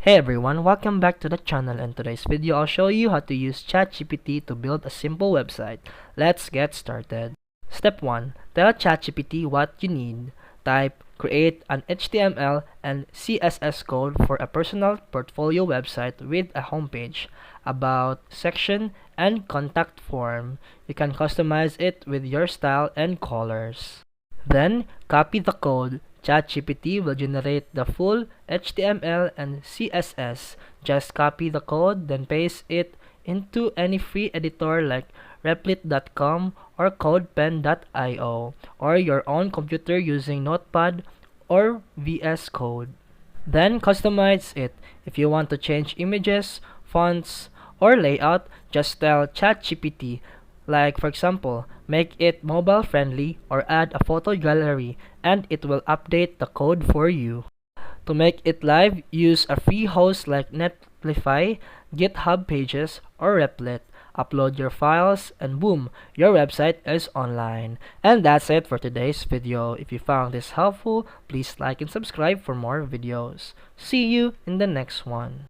Hey everyone, welcome back to the channel. In today's video, I'll show you how to use ChatGPT to build a simple website. Let's get started. Step 1. Tell ChatGPT what you need. Type, create an HTML and CSS code for a personal portfolio website with a homepage, about, section, and contact form. You can customize it with your style and colors. Then, copy the code. ChatGPT will generate the full HTML and CSS. Just copy the code, then paste it into any free editor like replit.com or codepen.io, or your own computer using Notepad or VS Code. Then customize it. If you want to change images, fonts, or layout, just tell ChatGPT. Like for example, make it mobile friendly or add a photo gallery and it will update the code for you. To make it live, use a free host like Netlify, GitHub Pages, or Replit. Upload your files and boom, your website is online. And that's it for today's video. If you found this helpful, please like and subscribe for more videos. See you in the next one.